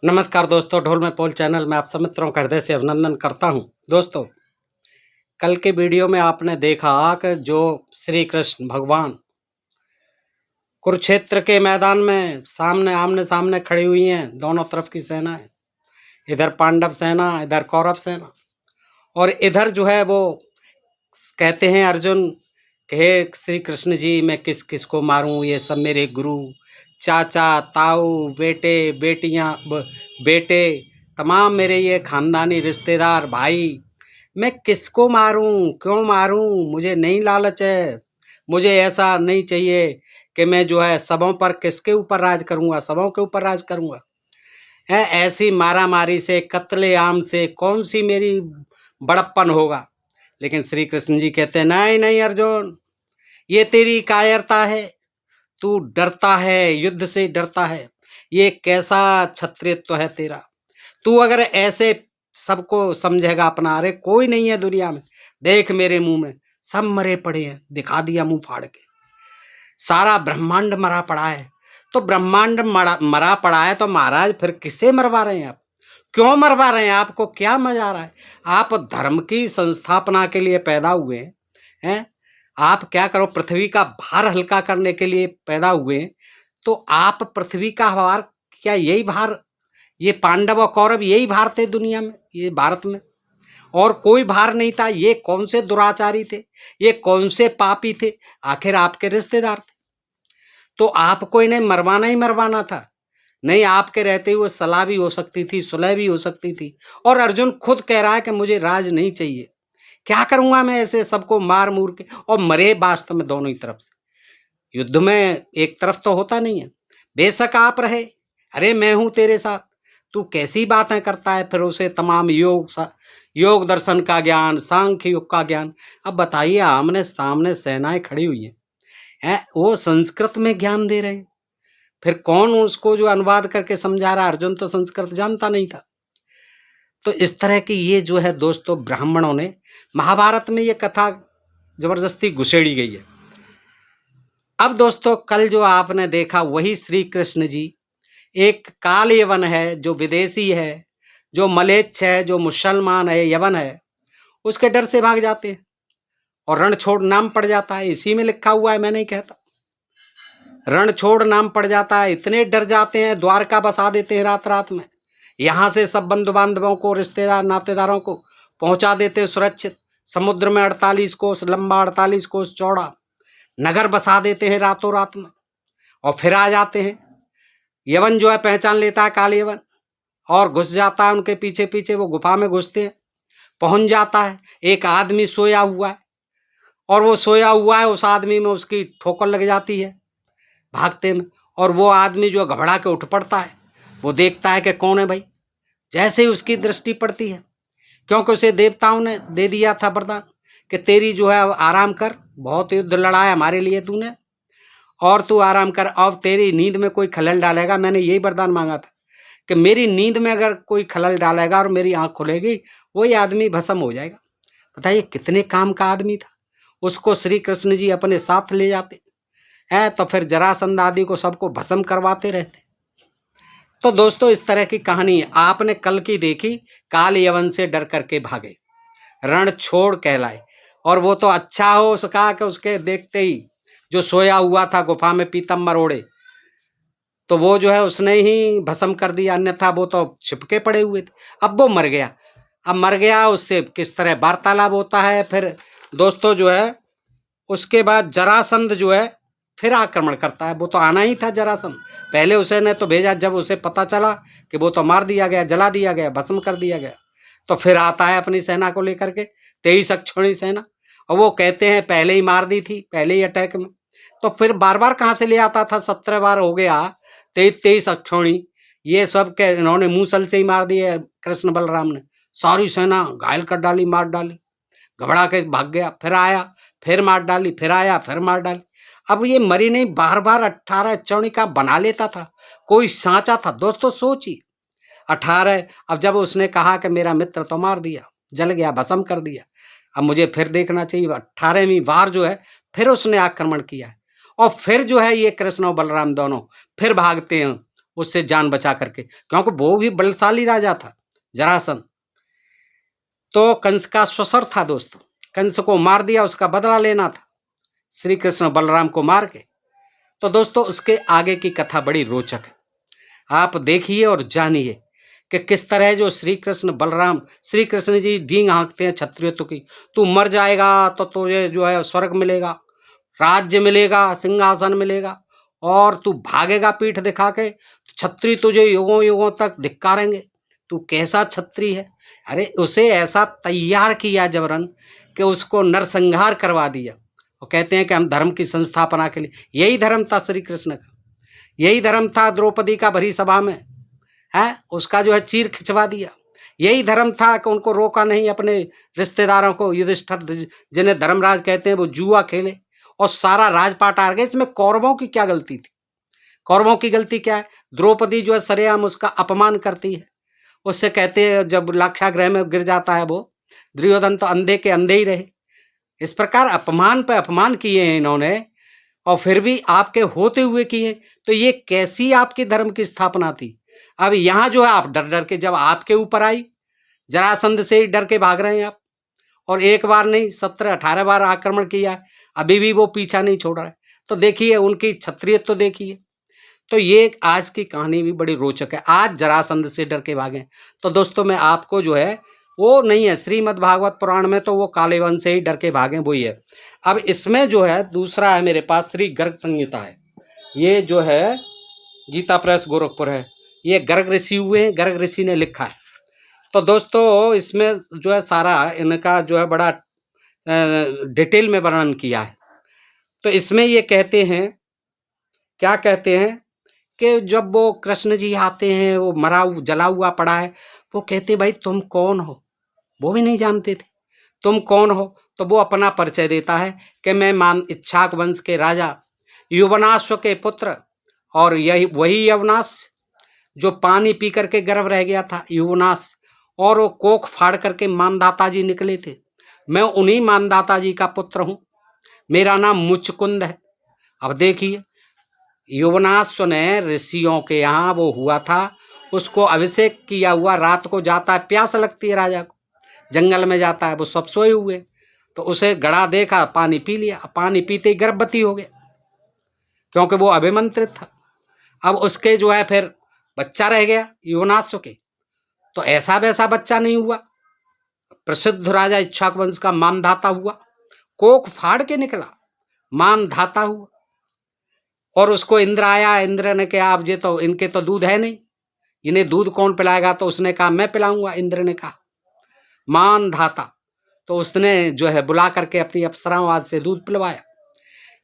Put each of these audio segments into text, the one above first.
नमस्कार दोस्तों, ढोल में पोल चैनल में आप सब मित्रों का हृदय से अभिनंदन करता हूं। दोस्तों, कल के वीडियो में आपने देखा कि जो श्री कृष्ण भगवान कुरुक्षेत्र के मैदान में सामने आमने सामने खड़ी हुई हैं, दोनों तरफ की सेनाएं, इधर पांडव सेना, इधर कौरव सेना, और इधर जो है वो कहते हैं अर्जुन कि हे श्री कृष्ण जी, मैं किस किस को मारूं, ये सब मेरे गुरु, चाचा, ताऊ, बेटे, बेटियां, बेटे, तमाम मेरे ये खानदानी रिश्तेदार भाई, मैं किसको मारूं, क्यों मारूं, मुझे नहीं लालच है, मुझे ऐसा नहीं चाहिए कि मैं जो है सबों पर किसके ऊपर राज करूंगा, सबों के ऊपर राज करूंगा। है ऐसी मारा मारी से, कत्ले आम से कौन सी मेरी बड़प्पन होगा। लेकिन श्री कृष्ण जी कहते हैं नहीं नहीं अर्जुन, ये तेरी कायरता है, तू डरता है, युद्ध से डरता है, ये कैसा क्षत्रियत्व है तेरा। तू अगर ऐसे सबको समझेगा अपना, अरे कोई नहीं है दुनिया में, देख मेरे मुंह में सब मरे पड़े हैं, दिखा दिया मुंह फाड़ के, सारा ब्रह्मांड मरा पड़ा है। तो ब्रह्मांड मरा पड़ा है तो महाराज फिर किसे मरवा रहे हैं आप, क्यों मरवा रहे हैं, आपको क्या मजा आ रहा है। आप धर्म की संस्थापना के लिए पैदा हुए हैं, आप क्या करो, पृथ्वी का भार हल्का करने के लिए पैदा हुए, तो आप पृथ्वी का भार, क्या यही भार, ये पांडव और कौरव यही भार थे दुनिया में, ये भारत में, और कोई भार नहीं था। ये कौन से दुराचारी थे, ये कौन से पापी थे, आखिर आपके रिश्तेदार थे। तो आपको इन्हें मरवाना ही मरवाना था। नहीं, आपके रहते हुए सलाह भी हो सकती थी, सुलह भी हो सकती थी। और अर्जुन खुद कह रहा है कि मुझे राज नहीं चाहिए, क्या करूंगा मैं ऐसे सबको मार मूर के, और मरे वास्तव में दोनों ही तरफ से। युद्ध में एक तरफ तो होता नहीं है, बेशक आप रहे, अरे मैं हूं तेरे साथ, तू कैसी बातें करता है, फिर उसे तमाम योग दर्शन का ज्ञान, सांख्य योग का ज्ञान। अब बताइए, आमने सामने सेनाएं खड़ी हुई हैं, वो संस्कृत में ज्ञान दे रहे हैं, फिर कौन उसको जो अनुवाद करके समझा रहा। अर्जुन तो संस्कृत जानता नहीं था। तो इस तरह की ये जो है दोस्तों, ब्राह्मणों ने महाभारत में ये कथा जबरदस्ती घुसेड़ी गई है। अब दोस्तों, कल जो आपने देखा वही श्री कृष्ण जी, एक काल यवन है, जो विदेशी है, जो मलेच्छ है, जो मुसलमान है, यवन है, उसके डर से भाग जाते हैं और रण छोड़ नाम पड़ जाता है। इसी में लिखा हुआ है, मैं नहीं कहता, रण छोड़ नाम पड़ जाता है। इतने डर जाते हैं, द्वारका बसा देते हैं रात रात में, यहाँ से सब बंधु बांधवों को, रिश्तेदार नातेदारों को पहुंचा देते हैं सुरक्षित। समुद्र में 48 कोस लंबा, 48 कोस चौड़ा नगर बसा देते हैं रातों रात में, और फिर आ जाते हैं। यवन जो है पहचान लेता है काल यवन, और घुस जाता है उनके पीछे पीछे। वो गुफा में घुसते हैं, पहुंच जाता है, एक आदमी सोया हुआ है, और वो सोया हुआ है, उस आदमी में उसकी ठोकर लग जाती है भागते में, और वो आदमी जो घबरा के उठ पड़ता है। वो देखता है कि कौन है भाई, जैसे ही उसकी दृष्टि पड़ती है, क्योंकि उसे देवताओं ने दे दिया था वरदान कि तेरी जो है अब आराम कर, बहुत युद्ध लड़ा है हमारे लिए तूने, और तू आराम कर। अब तेरी नींद में कोई खलल डालेगा, मैंने यही वरदान मांगा था कि मेरी नींद में अगर कोई खलल डालेगा और मेरी आंख खुलेगी, वही आदमी भस्म हो जाएगा। बताइए कितने काम का आदमी था। उसको श्री कृष्ण जी अपने साथ ले जाते हैं, तो फिर जरासंध आदि को सबको भस्म करवाते रहते। तो दोस्तों, इस तरह की कहानी आपने कल की देखी, काल यवन से डर करके भागे, रण छोड़ कहलाए। और वो तो अच्छा हो सका कि उसके देखते ही जो सोया हुआ था गुफा में पीतम्बर ओढ़े, तो वो जो है उसने ही भस्म कर दिया, अन्यथा वो तो छिपके पड़े हुए थे। अब वो मर गया, अब मर गया, उससे किस तरह वार्तालाप होता है। फिर दोस्तों जो है उसके बाद जरासंध जो है फिर आक्रमण करता है। वो तो आना ही था जरासंध, पहले उसे ने तो भेजा, जब उसे पता चला कि वो तो मार दिया गया, जला दिया गया, भस्म कर दिया गया, तो फिर आता है अपनी सेना को लेकर के, 23 अक्षौणी सेना। और वो कहते हैं पहले ही मार दी थी, पहले ही अटैक में, तो फिर बार बार कहाँ से ले आता था, 17 बार हो गया, 23 अक्षौणी, ये सब के इन्होंने मूसल से ही मार दिए। कृष्ण बलराम ने सारी सेना घायल कर डाली, मार डाली, घबरा के भाग गया, फिर आया, फिर मार डाली, फिर आया, फिर मार डाली। अब ये मरी नहीं, बार बार 18 अक्षौणी का बना लेता था, कोई सांचा था। दोस्तों सोचिए, 18, अब जब उसने कहा कि मेरा मित्र तो मार दिया, जल गया, भस्म कर दिया, अब मुझे फिर देखना चाहिए, 18वीं बार जो है फिर उसने आक्रमण किया है। और फिर जो है ये कृष्ण और बलराम दोनों फिर भागते हैं उससे जान बचा करके, क्योंकि वो भी बलशाली राजा था जरासंध। तो कंस का ससुर था दोस्तों, कंस को मार दिया, उसका बदला लेना था श्री कृष्ण बलराम को मार के। तो दोस्तों उसके आगे की कथा बड़ी रोचक है, आप देखिए और जानिए कि किस तरह जो श्री कृष्ण बलराम, श्री कृष्ण जी डींग हाँकते हैं क्षत्रियत्व की, तू मर जाएगा तो तुझे जो है स्वर्ग मिलेगा, राज्य मिलेगा, सिंहासन मिलेगा, और तू भागेगा पीठ दिखा के, क्षत्रिय तुझे युगों युगों तक धिक्कारेंगे, तू कैसा क्षत्रिय है। अरे उसे ऐसा तैयार किया जबरन कि उसको नरसंहार करवा दिया। वो कहते हैं कि हम धर्म की संस्थापना के लिए, यही धर्म था श्री कृष्ण का, यही धर्म था द्रौपदी का भरी सभा में है, उसका जो है चीर खिंचवा दिया। यही धर्म था कि उनको रोका नहीं, अपने रिश्तेदारों को, युधिष्ठिर जिन्हें धर्मराज कहते हैं, वो जुआ खेले और सारा राजपाट हार गए। इसमें कौरवों की क्या गलती थी? कौरवों की गलती क्या है? द्रौपदी जो है सरेआम उसका अपमान करती है, उससे कहते हैं, जब लाक्षागृह में गिर जाता है वो, दुर्योधन तो अंधे के अंधे ही रहे। इस प्रकार अपमान पे अपमान किए हैं इन्होंने, और फिर भी आपके होते हुए किए। तो ये कैसी आपकी धर्म की स्थापना थी? अब यहाँ जो है आप डर डर के, जब आपके ऊपर आई, जरासंध से ही डर के भाग रहे हैं आप, और एक बार नहीं 17-18 बार आक्रमण किया, अभी भी वो पीछा नहीं छोड़ रहा है। तो देखिए उनकी क्षत्रियत तो देखिए। तो ये आज की कहानी भी बड़ी रोचक है, आज जरासंध से डर के भागे। तो दोस्तों मैं आपको जो है वो नहीं है, श्रीमद् भागवत पुराण में तो वो काले वन से ही डर के भागे, वही है। अब इसमें जो है दूसरा है मेरे पास, श्री गर्ग संहिता है, ये जो है गीता प्रेस गोरखपुर है, ये गर्ग ऋषि हुए हैं, गर्ग ऋषि ने लिखा है। तो दोस्तों इसमें जो है सारा इनका जो है बड़ा डिटेल में वर्णन किया है। तो इसमें ये कहते हैं, क्या कहते हैं कि जब वो कृष्ण जी आते हैं, वो मरा जला हुआ पड़ा है, वो कहते भाई तुम कौन हो? वो भी नहीं जानते थे तुम कौन हो। तो वो अपना परिचय देता है कि मैं इक्ष्वाक वंश के राजा युवनाश्व के पुत्र, और यही वही यवनाश जो पानी पी करके गर्भ रह गया था, युवनाश, और वो कोख फाड़ करके मानदाता जी निकले थे। मैं उन्हीं मानदाता जी का पुत्र हूँ, मेरा नाम मुचकुंद है। अब देखिए युवनाश्व ने ऋषियों के यहाँ वो हुआ था, उसको अभिषेक किया हुआ, रात को जाता है, प्यास लगती है राजा को, जंगल में जाता है, वो सब सोए हुए, तो उसे गड़ा देखा, पानी पी लिया, पानी पीते ही गर्भवती हो गया, क्योंकि वो अभिमंत्रित था। अब उसके जो है फिर बच्चा रह गया युवनाश्व के, तो ऐसा वैसा बच्चा नहीं हुआ, प्रसिद्ध राजा इक्ष्वाक वंश का मानधाता हुआ, कोख फाड़ के निकला, मानधाता हुआ। और उसको इंद्र आया, इंद्र ने कहा अब ये तो इनके तो दूध है नहीं, इन्हें दूध कौन पिलाएगा? तो उसने कहा मैं पिलाऊंगा, इंद्र ने कहा, मानधाता। तो उसने जो है बुला करके अपनी अप्सराओं से दूध पिलवाया।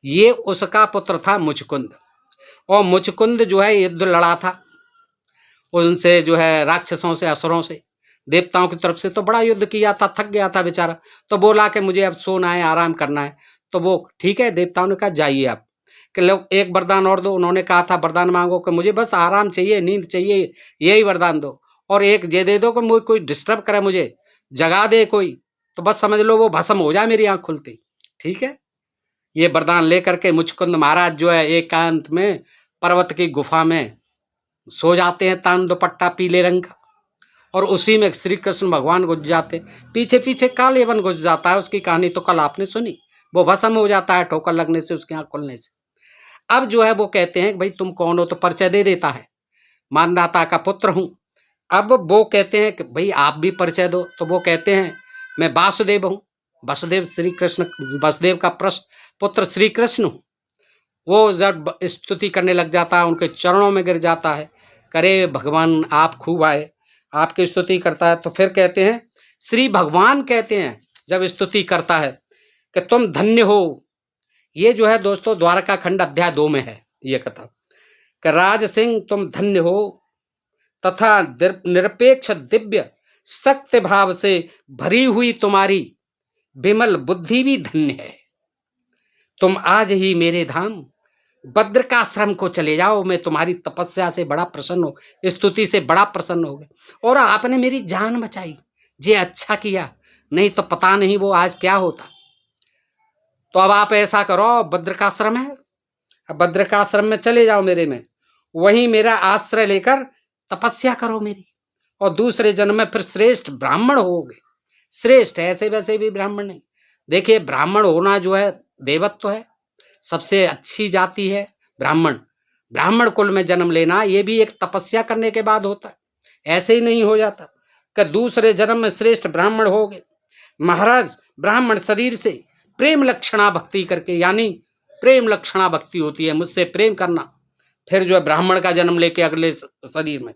ये उसका पुत्र था मुचकुंद, और मुचकुंद जो है युद्ध लड़ा था उनसे, जो है राक्षसों से, असुरों से, देवताओं की तरफ से, तो बड़ा युद्ध किया था, थक गया था बेचारा, तो बोला कि मुझे अब सोना है, आराम करना है। तो वो ठीक है, देवताओं ने कहा जाइए आप, कि लोग एक वरदान और दो। उन्होंने कहा था वरदान मांगो कि मुझे बस आराम चाहिए, नींद चाहिए, यही वरदान दो, और एक ये दे दो कि मुझे कोई डिस्टर्ब करे, मुझे जगा दे कोई, तो बस समझ लो वो भस्म हो जाए मेरी आंख खुलती। ठीक है, ये वरदान लेकर के मुचकुंद महाराज जो है एकांत में पर्वत की गुफा में सो जाते हैं, तान दुपट्टा पीले रंग का, और उसी में श्री कृष्ण भगवान घुस जाते, पीछे पीछे कालेवन घुस जाता है। उसकी कहानी तो कल आपने सुनी, वो भस्म हो जाता है ठोकर लगने से, उसकी आंख खुलने से। अब जो है वो कहते हैं भाई तुम कौन हो? तो परिचय दे देता है, मानदाता का पुत्र हूं। अब वो कहते हैं कि भाई आप भी परिचय दो। तो वो कहते हैं मैं वासुदेव हूं, वसुदेव श्री कृष्ण, वसुदेव का पुत्र श्री कृष्ण हूं। वो जब स्तुति करने लग जाता है, उनके चरणों में गिर जाता है, करे भगवान आप खूब आए, आपकी स्तुति करता है। तो फिर कहते हैं, श्री भगवान कहते हैं जब स्तुति करता है कि तुम धन्य हो। ये जो है दोस्तों द्वारका खंड अध्याय 2 में है ये कथा, कि राज सिंह तुम धन्य हो, तथा निरपेक्ष दिव्य सत्य भाव से भरी हुई तुम्हारी विमल बुद्धि भी धन्य है। तुम आज ही मेरे धाम बद्रिकाश्रम को चले जाओ, मैं तुम्हारी तपस्या से बड़ा प्रसन्न हो, स्तुति से बड़ा प्रसन्न हो गए, और आपने मेरी जान बचाई, ये अच्छा किया, नहीं तो पता नहीं वो आज क्या होता। तो अब आप ऐसा करो, बद्रिकाश्रम है, अब बद्रिकाश्रम में चले जाओ मेरे में, वहीं मेरा आश्रय लेकर तपस्या करो मेरी, और दूसरे जन्म में फिर श्रेष्ठ ब्राह्मण होगे। श्रेष्ठ ऐसे वैसे भी ब्राह्मण नहीं। देखिए, ब्राह्मण होना जो है देवत्व है, सबसे अच्छी जाति है ब्राह्मण। ब्राह्मण कुल में जन्म लेना ये भी एक तपस्या करने के बाद होता है, ऐसे ही नहीं हो जाता कि दूसरे जन्म में श्रेष्ठ ब्राह्मण हो गए। महाराज, ब्राह्मण शरीर से प्रेम लक्षणा भक्ति करके, यानी प्रेम लक्षणा भक्ति होती है, मुझसे प्रेम करना, फिर जो है ब्राह्मण का जन्म लेके अगले शरीर में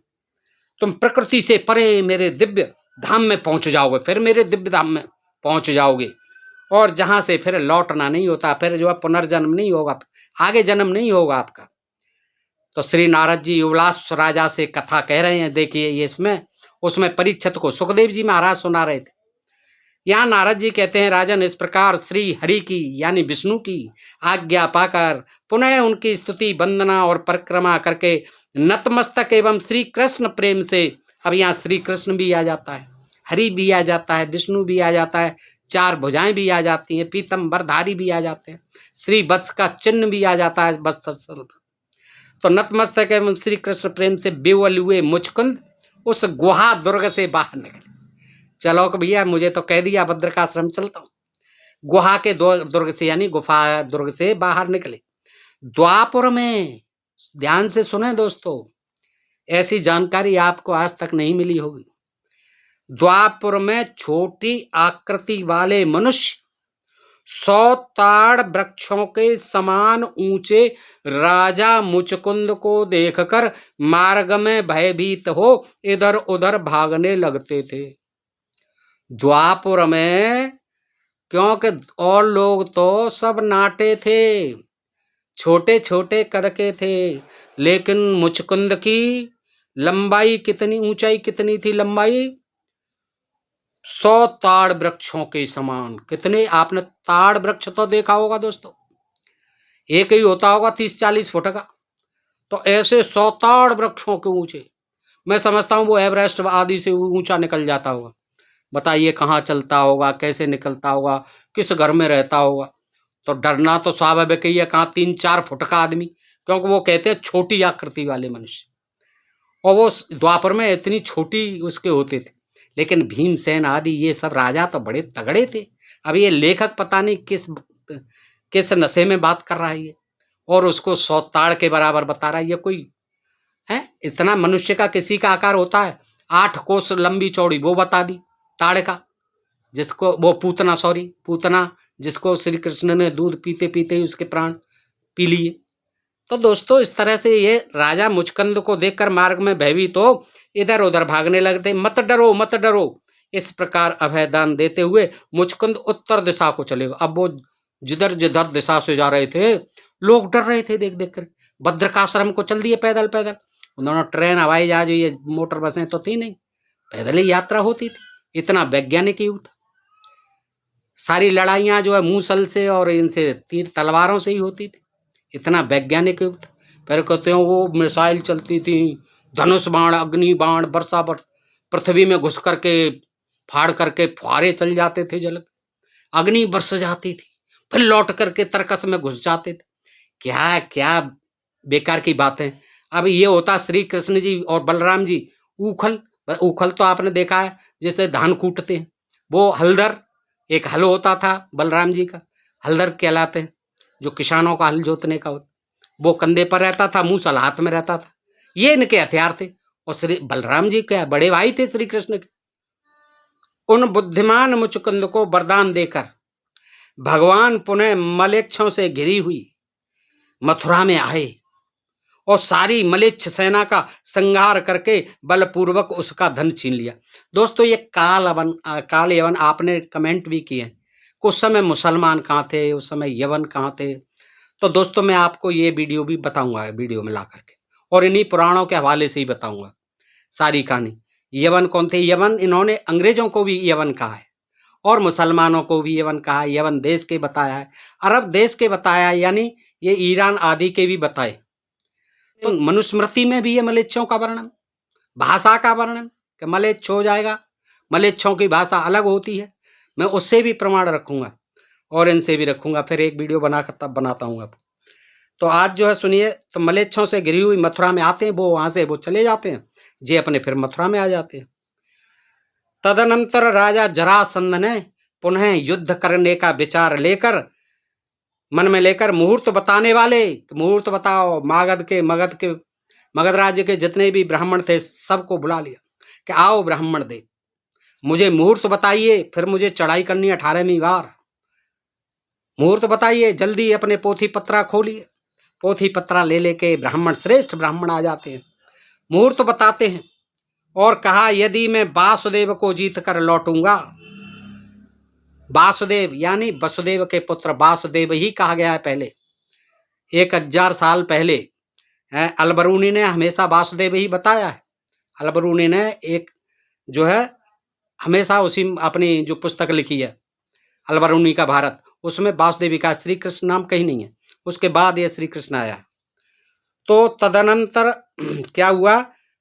तुम प्रकृति से परे मेरे दिव्य धाम में पहुंच जाओगे, फिर मेरे दिव्य धाम में पहुंच जाओगे, और जहां से फिर लौटना नहीं होता, फिर जो है पुनर्जन्म नहीं होगा, आगे जन्म नहीं होगा आपका। तो श्री नारद जी युवलाश राजा से कथा कह रहे हैं। देखिए ये इसमें, उसमें परीक्षित को सुखदेव जी महाराज सुना रहे थे। यहाँ नारद जी कहते हैं, राजन, इस प्रकार श्री हरि की यानी विष्णु की आज्ञा पाकर पुनः उनकी स्तुति वंदना और परिक्रमा करके नतमस्तक एवं श्री कृष्ण प्रेम से, अब यहाँ श्री कृष्ण भी आ जाता है, हरि भी आ जाता है, विष्णु भी आ जाता है, चार भुजाएं भी आ जाती हैं, पीतम्बरधारी भी आ जाते हैं, श्री वत्स का चिन्ह भी आ जाता है वस्त्र। तो नतमस्तक एवं श्री कृष्ण प्रेम से बेवल हुए मुचकुंद उस गुहा दुर्ग से बाहर निकले। चलो कि भैया, मुझे तो कह दिया बद्रिकाश्रम चलता हूँ। गुहा के दुर्ग से यानी गुफा दुर्ग से बाहर निकले। द्वापर में, ध्यान से सुने दोस्तों, ऐसी जानकारी आपको आज तक नहीं मिली होगी। द्वापर में छोटी आकृति वाले मनुष्य 100 ताड़ वृक्षों के समान ऊंचे राजा मुचकुंद को देखकर मार्ग में भयभीत हो इधर उधर भागने लगते थे। द्वापर में, क्योंकि और लोग तो सब नाटे थे, छोटे छोटे कद के थे, लेकिन मुचकुंद की लंबाई कितनी, ऊंचाई कितनी थी, लंबाई 100 ताड़ वृक्षों के समान। कितने, आपने ताड़ वृक्ष तो देखा होगा दोस्तों, एक ही होता होगा 30-40 फुट का, तो ऐसे 100 ताड़ वृक्षों के ऊंचे। मैं समझता हूं वो एवरेस्ट आदि से ऊंचा निकल जाता होगा। बताइए कहाँ चलता होगा, कैसे निकलता होगा, किस घर में रहता होगा। तो डरना तो स्वाभाविक ही है, कहाँ 3-4 फुट का आदमी, क्योंकि वो कहते हैं छोटी आकृति वाले मनुष्य, और वो द्वापर में इतनी छोटी उसके होते थे। लेकिन भीमसेन आदि ये सब राजा तो बड़े तगड़े थे। अब ये लेखक पता नहीं किस नशे में बात कर रहा है ये, और उसको 100 ताड़ के बराबर बता रहा है। ये कोई है, इतना मनुष्य का किसी का आकार होता है? 8 कोस लंबी चौड़ी वो बता दी ताड़ का, जिसको वो पूतना जिसको श्री कृष्ण ने दूध पीते पीते ही उसके प्राण पी लिए। तो दोस्तों, इस तरह से ये राजा मुचकुंद को देखकर मार्ग में भयभीत हो इधर उधर भागने लगते। मत डरो मत डरो, इस प्रकार अभयदान देते हुए मुचकुंद उत्तर दिशा को चले गए। अब वो जिधर जिधर दिशा से जा रहे थे, लोग डर रहे थे देख देख कर। बद्रिकाश्रम को चल दिए पैदल पैदल। उन्होंने ट्रेन, हवाई जहाज, ये मोटर बसें तो थी नहीं, पैदल ही यात्रा होती थी। इतना वैज्ञानिक युग था। सारी लड़ाइयाँ जो है मूसल से और इनसे तीर तलवारों से ही होती थी। इतना वैज्ञानिक युग था। फिर कहते हैं वो मिसाइल चलती थी, धनुष बाण, अग्नि बाण, वर्षा पृथ्वी में घुस करके फाड़ करके फुहारे चल जाते थे, जल अग्नि बरस जाती थी, फिर लौट करके तरकस में घुस जाते थे। क्या क्या बेकार की बातें। अब ये होता श्री कृष्ण जी और बलराम जी उखल तो आपने देखा है, जैसे धान कूटते हैं, वो हलदर, एक हल होता था बलराम जी का, हलदर कहलाते हैं, जो किसानों का हल जोतने का होता, वो कंधे पर रहता था, मूसल हाथ में रहता था। ये इनके हथियार थे। और श्री बलराम जी क्या बड़े भाई थे श्री कृष्ण के। उन बुद्धिमान मुचकुंद को वरदान देकर भगवान पुनः मलेच्छों से घिरी हुई मथुरा में आए और सारी मलेच्छ सेना का संहार करके बलपूर्वक उसका धन छीन लिया। दोस्तों, ये काल यवन आपने कमेंट भी किए, उस समय मुसलमान कहाँ थे, उस समय यवन कहाँ थे। तो दोस्तों, मैं आपको ये वीडियो भी बताऊंगा वीडियो में ला करके, और इन्हीं पुराणों के हवाले से ही बताऊंगा सारी कहानी। यवन कौन थे? यवन, इन्होंने अंग्रेजों को भी यवन कहा है और मुसलमानों को भी यवन कहा है। यवन देश के बताया है, अरब देश के बताया है, यानी ये ईरान आदि के भी बताए। तो मनुस्मृति में भी ये मलेच्छों का वर्णन, भाषा का वर्णन कि मलेच्छ हो जाएगा, मलेच्छों की भाषा अलग होती है। मैं उससे भी प्रमाण रखूंगा और इनसे भी रखूंगा, फिर एक वीडियो बनाकर तब बनाता हूँ। अब तो आज जो है सुनिए, तो मलेच्छों से घिरी हुई मथुरा में आते हैं, वो वहां से वो चले जाते हैं, जे अपने फिर मथुरा में आ जाते हैं। तदनंतर राजा जरासंध ने पुनः युद्ध करने का विचार लेकर मन में लेकर मुहूर्त बताने वाले, मुहूर्त बताओ, मगध राज्य के जितने भी ब्राह्मण थे सबको बुला लिया कि आओ ब्राह्मण देव, मुझे मुहूर्त बताइए, फिर मुझे चढ़ाई करनी 18वीं बार। मुहूर्त बताइए, जल्दी अपने पोथी पत्रा खोलिए। पोथी पत्रा ले लेके ब्राह्मण, श्रेष्ठ ब्राह्मण आ जाते हैं, मुहूर्त बताते हैं और कहा यदि मैं वासुदेव को जीत कर लौटूंगा, वासुदेव यानी वसुदेव के पुत्र, वासुदेव ही कहा गया है पहले, 1000 साल पहले अलबरूनी ने हमेशा वासुदेव ही बताया है। अलबरूनी ने एक जो है हमेशा उसी अपनी जो पुस्तक लिखी है अलबरूनी का भारत, उसमें वासुदेवी का श्री कृष्ण नाम कहीं नहीं है, उसके बाद ये श्री कृष्ण आया। तो तदनंतर क्या हुआ,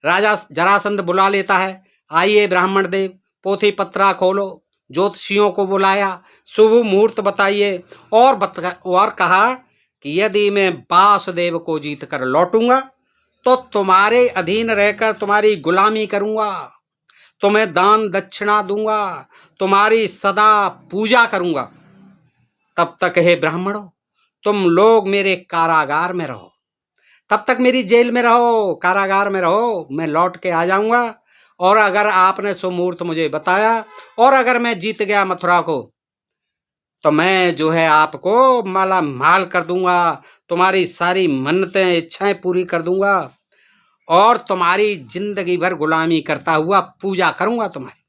राजा जरासंध बुला लेता है, आइए ब्राह्मण देव, पोथी पत्रा खोलो, ज्योतिषियों को बुलाया, शुभ मुहूर्त बताइए और कहा कि यदि मैं वासुदेव को जीत कर लौटूंगा तो तुम्हारे अधीन रहकर तुम्हारी गुलामी करूंगा, तुम्हें दान दक्षिणा दूंगा, तुम्हारी सदा पूजा करूंगा। तब तक हे ब्राह्मणों, तुम लोग मेरे कारागार में रहो, तब तक मेरी जेल में रहो, कारागार में रहो, मैं लौट के आ जाऊंगा। और अगर आपने सुमुहूर्त मुझे बताया और अगर मैं जीत गया मथुरा को, तो मैं जो है आपको माला माल कर दूंगा, तुम्हारी सारी मन्नतें इच्छाएं पूरी कर दूंगा और तुम्हारी जिंदगी भर गुलामी करता हुआ पूजा करूंगा तुम्हारी,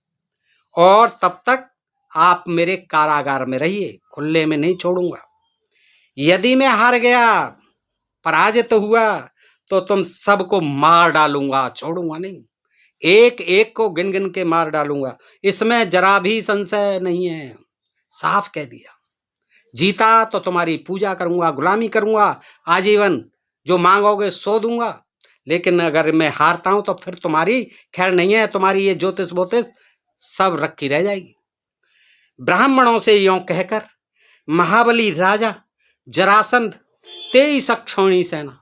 और तब तक आप मेरे कारागार में रहिए, खुले में नहीं छोड़ूंगा। यदि मैं हार गया, पराजित हुआ, तो तुम सबको मार डालूंगा, छोड़ूंगा नहीं, एक एक को गिन गिन के मार डालूंगा, इसमें जरा भी संशय नहीं है, साफ कह दिया। जीता तो तुम्हारी पूजा करूंगा, गुलामी करूंगा आजीवन, जो मांगोगे सो दूंगा, लेकिन अगर मैं हारता हूं तो फिर तुम्हारी खैर नहीं है, तुम्हारी ये ज्योतिष बोतिष सब रखी रह जाएगी। ब्राह्मणों से यों कहकर महाबली राजा जरासंध 23 अक्षौणी सेना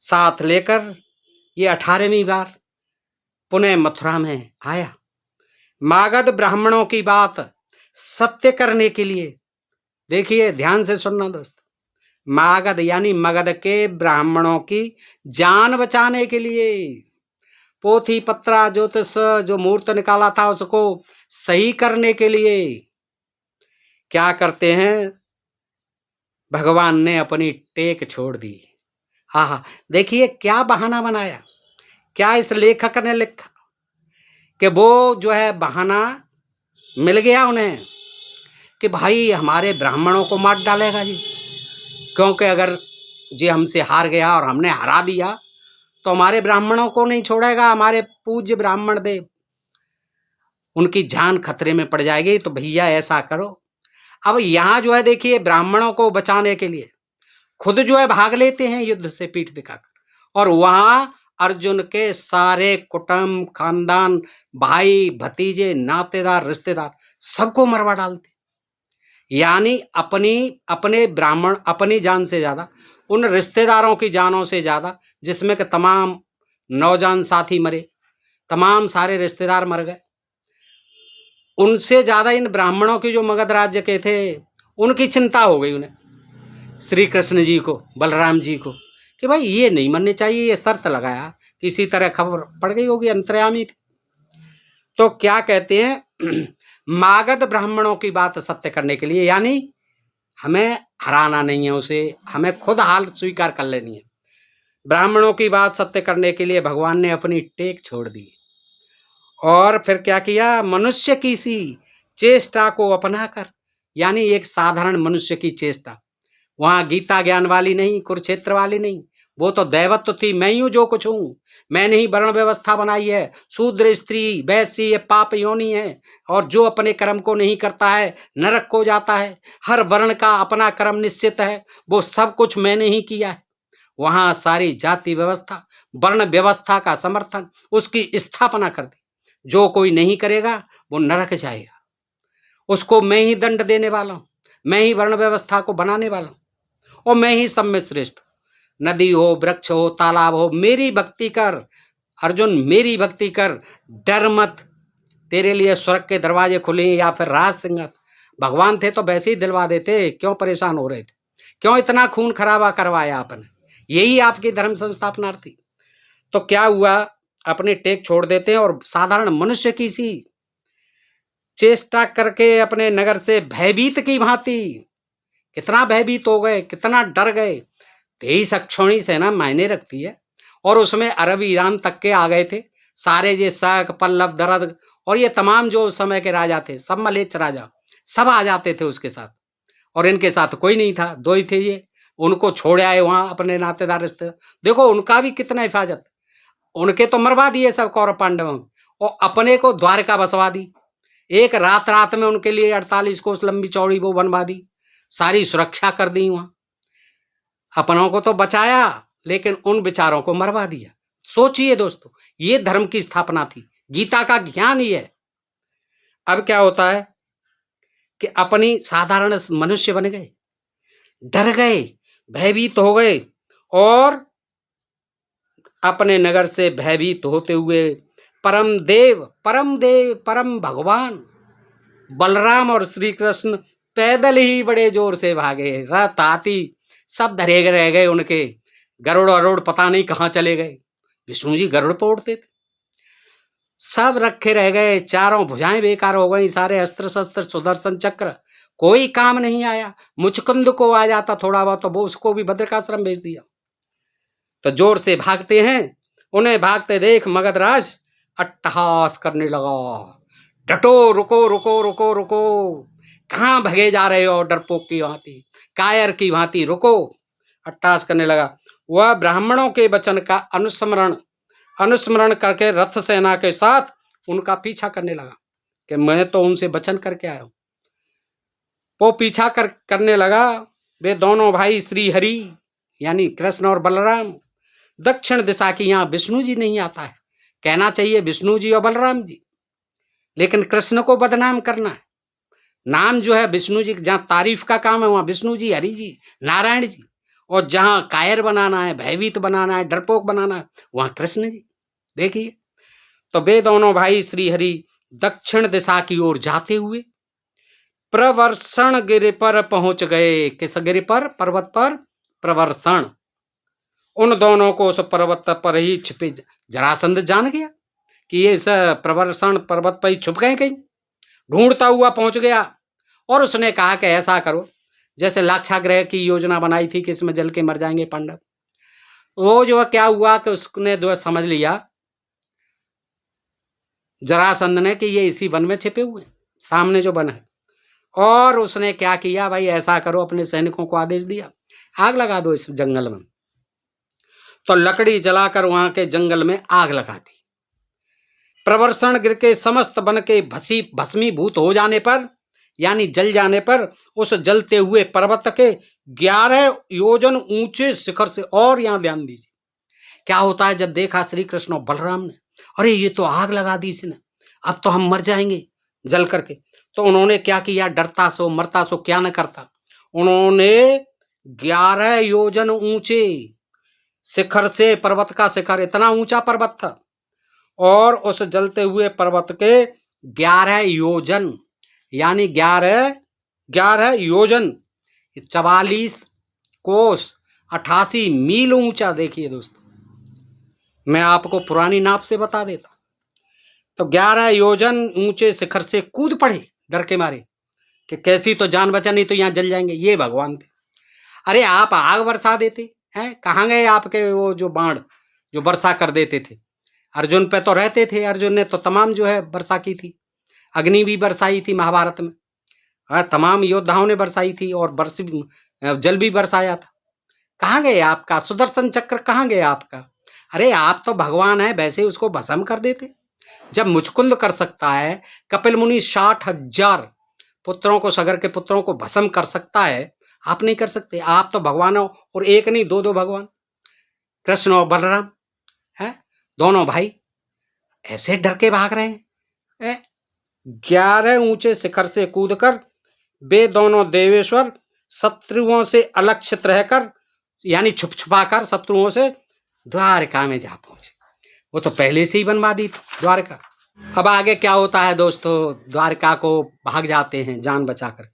साथ लेकर ये 18वीं बार पुनः मथुरा में आया। मागध ब्राह्मणों की बात सत्य करने के लिए, देखिए ध्यान से सुनना दोस्त, मागध यानी मगध के ब्राह्मणों की जान बचाने के लिए, पोथी पत्रा ज्योतिष जो मुहूर्त निकाला था उसको सही करने के लिए क्या करते हैं, भगवान ने अपनी टेक छोड़ दी। हाँ, देखिए क्या बहाना बनाया, क्या इस लेखक ने लिखा कि वो जो है बहाना मिल गया उन्हें कि भाई हमारे ब्राह्मणों को मार डालेगा जी, क्योंकि अगर जी हमसे हार गया और हमने हरा दिया तो हमारे ब्राह्मणों को नहीं छोड़ेगा, हमारे पूज्य ब्राह्मण देव, उनकी जान खतरे में पड़ जाएगी, तो भैया ऐसा करो। अब यहाँ जो है देखिए ब्राह्मणों को बचाने के लिए खुद जो है भाग लेते हैं युद्ध से पीठ दिखाकर, और वहां अर्जुन के सारे कुटुंब, खानदान, भाई भतीजे, नातेदार, रिश्तेदार सबको मरवा डालते, यानी अपने ब्राह्मण अपनी जान से ज्यादा, उन रिश्तेदारों की जानों से ज्यादा, जिसमें के तमाम नौजान साथी मरे, तमाम सारे रिश्तेदार मर गए, उनसे ज्यादा इन ब्राह्मणों की जो मगध राज्य के थे उनकी चिंता हो गई उन्हें, श्री कृष्ण जी को, बलराम जी को, कि भाई ये नहीं मरने चाहिए, ये शर्त लगाया, किसी तरह खबर पड़ गई होगी, अंतर्यामी थी। तो क्या कहते हैं, मागध ब्राह्मणों की बात सत्य करने के लिए, यानी हमें हराना नहीं है उसे, हमें खुद हाल स्वीकार कर लेनी है, ब्राह्मणों की बात सत्य करने के लिए भगवान ने अपनी टेक छोड़ दी और फिर क्या किया, मनुष्य की सी चेष्टा को अपनाकर, यानी एक साधारण मनुष्य की चेष्टा, वहां गीता ज्ञान वाली नहीं, कुरुक्षेत्र वाली नहीं, वो तो दैवत्व थी, मैं ही हूं जो कुछ हूं, मैंने ही वर्ण व्यवस्था बनाई है, शूद्र स्त्री वैश्य ये पाप योनि है, और जो अपने कर्म को नहीं करता है नरक को जाता है, हर वर्ण का अपना कर्म निश्चित है, वो सब कुछ मैंने ही किया है। वहां सारी जाति व्यवस्था, वर्ण व्यवस्था का समर्थन, उसकी स्थापना कर दी, जो कोई नहीं करेगा वो नरक जाएगा, उसको मैं ही दंड देने वाला हूं, मैं ही वर्ण व्यवस्था को बनाने वाला हूं, और मैं ही सब में श्रेष्ठ। नदी हो, वृक्ष हो, तालाब हो, मेरी भक्ति कर अर्जुन, मेरी भक्ति कर, डर मत। तेरे लिए स्वर्ग के दरवाजे खुले या फिर राज सिंहासन। भगवान थे तो वैसे ही दिलवा देते, क्यों परेशान हो रहे थे? क्यों इतना खून खराबा करवाया आपने? यही आपकी धर्म संस्थापनार्थी। तो क्या हुआ, अपने टेक छोड़ देते हैं और साधारण मनुष्य की सी चेष्टा करके अपने नगर से भयभीत की भांति, कितना भयभीत हो गए, कितना डर गए। 23 अक्षौणी सेना मायने रखती है, और उसमें अरब ईरान तक के आ गए थे सारे, ये शक, पल्लव, दरद और ये तमाम जो उस समय के राजा थे, सब मलेच्छ राजा, सब आ जाते थे उसके साथ। और इनके साथ कोई नहीं था, दो ही थे ये। उनको छोड़ आए वहां अपने नातेदार रिश्ते। देखो उनका भी कितना हिफाजत, उनके तो मरवा दिए सब कौरव पांडवों, और अपने को द्वारका बसवा दी। एक रात रात में उनके लिए 48 कोस लंबी चौड़ी वो बनवा दी, सारी सुरक्षा कर दी वहां। अपनों को तो बचाया, लेकिन उन विचारों को मरवा दिया। सोचिए दोस्तों, ये धर्म की स्थापना थी, गीता का ज्ञान ही है। अब क्या होता है कि अपनी साधारण मनुष्य बन गए, डर गए, भयभीत हो गए, और अपने नगर से भयभीत होते हुए परम भगवान बलराम और श्री कृष्ण पैदल ही बड़े जोर से भागे। रथ, हाथी सब धरे रह गए उनके, गरुड़ अरुड़ पता नहीं कहाँ चले गए। विष्णु जी गरुड़ पर उड़ते थे, सब रखे रह गए, चारों भुजाएं बेकार हो गई, सारे अस्त्र शस्त्र, सुदर्शन चक्र, कोई काम नहीं आया। मुचकुंद को आ जाता थोड़ा बहुत तो वो उसको भी भद्रकाश्रम भेज दिया। तो जोर से भागते हैं, उन्हें भागते देख मगधराज अट्टहास करने लगा, डटो, रुको रुको रुको रुको, कहाँ भगे जा रहे हो डरपोक की भांति, कायर की भांति, रुको। अट्टहास करने लगा। वह ब्राह्मणों के वचन का अनुस्मरण करके रथ सेना के साथ उनका पीछा करने लगा कि मैं तो उनसे वचन करके आया हूं। वो पीछा करने लगा। वे दोनों भाई श्री हरि यानी कृष्ण और बलराम, दक्षिण दिशा की, यहां विष्णु जी नहीं आता है, कहना चाहिए विष्णु जी और बलराम जी, लेकिन कृष्ण को बदनाम करना है। नाम जो है विष्णु जी, जहां तारीफ का काम है वहां विष्णु जी, हरि जी, नारायण जी, और जहां कायर बनाना है, भयभीत बनाना है, डरपोक बनाना है, वहां कृष्ण जी। देखिए, तो वे दोनों भाई श्री हरि दक्षिण दिशा की ओर जाते हुए प्रवर्षण गिरि पर पहुंच गए। किस गिरि पर? पर्वत पर प्रवर्षण। उन दोनों को उस पर्वत पर ही छिपे जरासंध जान गया कि ये इस प्रवर्षण पर्वत पर ही छुप गए कहीं। ढूंढता हुआ पहुंच गया और उसने कहा कि ऐसा करो, जैसे लाक्षागृह की योजना बनाई थी कि इसमें जल के मर जाएंगे पांडव। वो जो क्या हुआ कि उसने जो समझ लिया जरासंध ने कि ये इसी वन में छिपे हुए, सामने जो वन है। और उसने क्या किया, भाई ऐसा करो, अपने सैनिकों को आदेश दिया, आग लगा दो इस जंगल में। तो लकड़ी जलाकर वहां के जंगल में आग लगा दी। प्रवर्षण गिर के समस्त वन के भस्मीभूत हो जाने पर, यानी जल जाने पर, उस जलते हुए पर्वत के 11 योजन ऊंचे शिखर से, और यहां ध्यान दीजिए क्या होता है जब देखा श्री कृष्ण और बलराम ने, अरे ये तो आग लगा दी इसने, अब तो हम मर जाएंगे जल करके। तो उन्होंने क्या किया, डरता सो मरता सो क्या न करता, उन्होंने 11 योजन ऊंचे शिखर से, पर्वत का शिखर इतना ऊंचा पर्वत था, और उस जलते हुए पर्वत के 11 योजन यानी 11 योजन 44 कोस 88 मील ऊंचा। देखिए दोस्तों, मैं आपको पुरानी नाप से बता देता। तो 11 योजन ऊंचे शिखर से कूद पड़े डर के मारे कि कैसी तो जान बचा, नहीं तो यहां जल जाएंगे। ये भगवान थे। अरे आप आग बरसा देते हैं, कहाँ गए आपके वो जो बाण जो वर्षा कर देते थे? अर्जुन पे तो रहते थे, अर्जुन ने तो तमाम जो है वर्षा की थी, अग्नि भी बरसाई थी महाभारत में, तमाम योद्धाओं ने बरसाई थी, और जल भी बरसाया था। कहाँ गए आपका सुदर्शन चक्र, कहाँ गया आपका? अरे आप तो भगवान है, वैसे उसको भस्म कर देते। जब मुचकुंद कर सकता है, कपिल मुनि 60,000 पुत्रों को, सगर के पुत्रों को भस्म कर सकता है, आप नहीं कर सकते? आप तो भगवान हो, और एक नहीं दो भगवान, कृष्ण और बलराम है, दोनों भाई ऐसे डर के भाग रहे हैं। 11 ऊंचे शिखर से कूदकर वे दोनों देवेश्वर शत्रुओं से अलक्षित रहकर, यानी छुप छुपा कर शत्रुओं से द्वारका में जा पहुंचे। वो तो पहले से ही बनवा दी थी द्वारका। अब आगे क्या होता है दोस्तों, द्वारका को भाग जाते हैं जान बचाकर।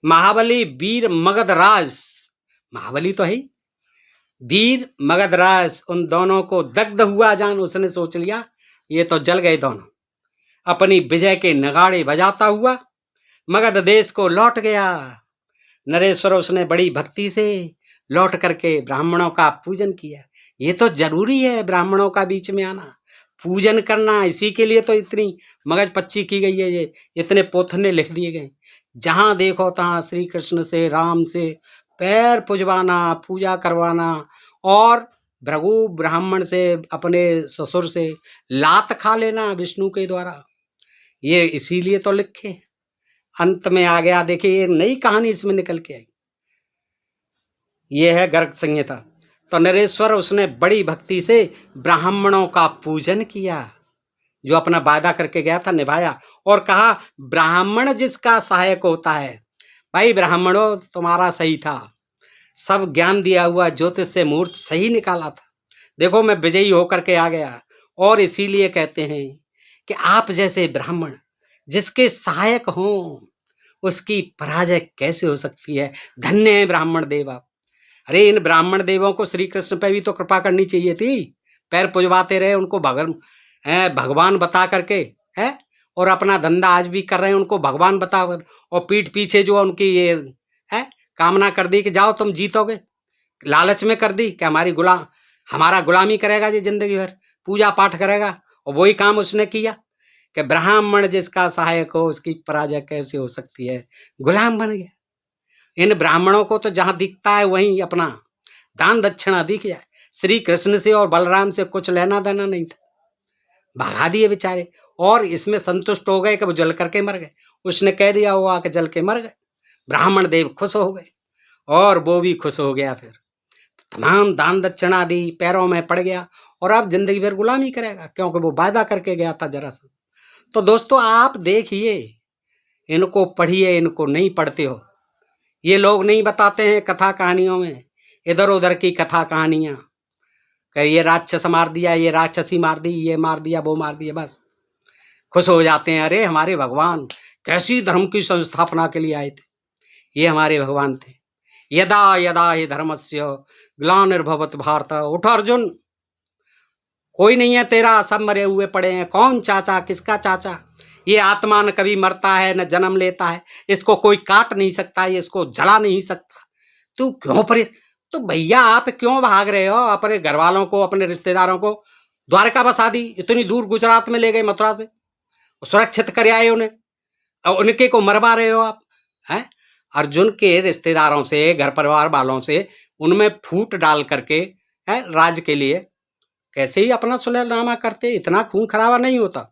महाबली वीर मगधराज, महाबली तो है ही, वीर मगधराज, उन दोनों को दग्ध हुआ जान उसने सोच लिया ये तो जल गए दोनों। अपनी विजय के नगाड़े बजाता हुआ मगध देश को लौट गया। नरेश्वर उसने बड़ी भक्ति से लौट करके ब्राह्मणों का पूजन किया। ये तो जरूरी है ब्राह्मणों का बीच में आना, पूजन करना, इसी के लिए तो इतनी मगज पच्ची की गई है, ये इतने पोथने लिख दिए गए। जहां देखो तहां श्री कृष्ण से, राम से पैर पुजवाना, पूजा करवाना, और भृगु ब्राह्मण से, अपने ससुर से लात खा लेना विष्णु के द्वारा, ये इसीलिए तो लिखे। अंत में आ गया, देखिए ये नई कहानी इसमें निकल के आई। ये है गर्ग संहिता। तो नरेश्वर उसने बड़ी भक्ति से ब्राह्मणों का पूजन किया, जो अपना वादा करके गया था निभाया, और कहा ब्राह्मण जिसका सहायक होता है। भाई ब्राह्मणों तुम्हारा सही था, सब ज्ञान दिया हुआ ज्योतिष से मुहूर्त सही निकाला था, देखो मैं विजयी होकर के आ गया। और इसीलिए कहते हैं कि आप जैसे ब्राह्मण जिसके सहायक हों उसकी पराजय कैसे हो सकती है। धन्य है ब्राह्मण देव आप। अरे इन ब्राह्मण देवों को श्री कृष्ण पे भी तो कृपा करनी चाहिए थी, पैर पुजवाते रहे उनको भगवान बता करके है, और अपना धंधा आज भी कर रहे हैं उनको भगवान बता, और पीठ पीछे जो उनकी ये है कामना कर दी कि जाओ तुम जीतोगे, लालच में कर दी कि हमारा गुलामी करेगा ये जिंदगी भर, पूजा पाठ करेगा, और वही काम उसने किया कि ब्राह्मण जिसका सहायक हो उसकी पराजय कैसे हो सकती है, गुलाम बन गया। इन ब्राह्मणों को तो जहां दिखता है वहीं अपना दान दक्षिणा दिख जाए। श्री कृष्ण से और बलराम से कुछ लेना देना नहीं था, भगा दिए बेचारे, और इसमें संतुष्ट हो गए कि वो जल करके मर गए। उसने कह दिया हुआ कि जल के मर गए, ब्राह्मण देव खुश हो गए, और वो भी खुश हो गया। फिर तमाम दान दक्षिणा दी, पैरों में पड़ गया, और अब जिंदगी भर गुलामी करेगा, क्योंकि वो वादा करके गया था जरा सा। तो दोस्तों आप देखिए, इनको पढ़िए, इनको नहीं पढ़ते हो, ये लोग नहीं बताते हैं कथा कहानियों में इधर उधर की कथा कहानियां, ये राक्षस मार दिया, ये राक्षसी मार दी, ये मार दिया, वो मार दिया, बस खुश हो जाते हैं। अरे हमारे भगवान कैसी धर्म की संस्थापना के लिए आए थे, ये हमारे भगवान थे। यदा यदा ही धर्मस्य ग्लानिर्भवत भारत। उठ अर्जुन, कोई नहीं है तेरा, सब मरे हुए पड़े हैं। कौन चाचा, किसका चाचा? ये आत्मा न कभी मरता है न जन्म लेता है, इसको कोई काट नहीं सकता, ये इसको जला नहीं सकता। तू क्यों तो भैया आप क्यों भाग रहे हो? अपने घर वालों को, अपने रिश्तेदारों को द्वारका बसा दी, इतनी दूर गुजरात में ले गए, मथुरा से सुरक्षित कर आए उन्हें, और उनके को मरवा रहे हो आप हैं? अर्जुन के रिश्तेदारों से, घर परिवार वालों से, उनमें फूट डाल करके है राज के लिए कैसे ही अपना सुलहनामा करते, इतना खून खराबा नहीं होता।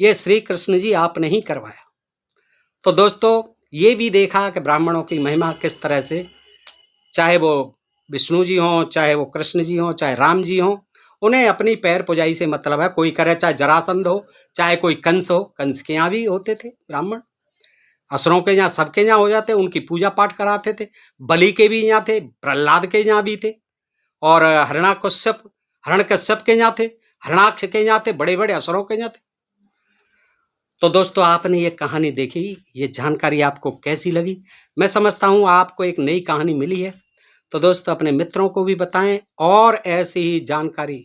ये श्री कृष्ण जी आपने ही करवाया। तो दोस्तों ये भी देखा कि ब्राह्मणों की महिमा किस तरह से, चाहे वो विष्णु जी हों, चाहे वो कृष्ण जी हों, चाहे राम जी हों, उन्हें अपनी पैर पुजाई से मतलब है। कोई करे चाहे जरासंध हो, चाहे कोई कंस हो, कंस के यहाँ भी होते थे ब्राह्मण, असुरों के यहाँ, सबके यहाँ हो जाते, उनकी पूजा पाठ कराते थे। बलि के भी यहाँ थे, प्रहलाद के यहाँ भी थे, और हरण्यकश्यप के यहाँ थे, हरणाक्ष के यहाँ थे, बड़े बड़े असुरों के यहाँ थे। तो दोस्तों आपने ये कहानी देखी, ये जानकारी आपको कैसी लगी? मैं समझता हूँ आपको एक नई कहानी मिली है। तो दोस्तों अपने मित्रों को भी बताएं, और ऐसी ही जानकारी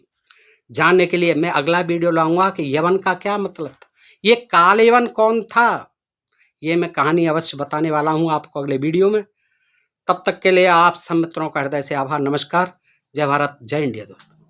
जानने के लिए मैं अगला वीडियो लाऊंगा कि यवन का क्या मतलब था, ये काल यवन कौन था, ये मैं कहानी अवश्य बताने वाला हूँ आपको अगले वीडियो में। तब तक के लिए आप सब मित्रों का हृदय से आभार, नमस्कार, जय भारत, जय इंडिया दोस्तों।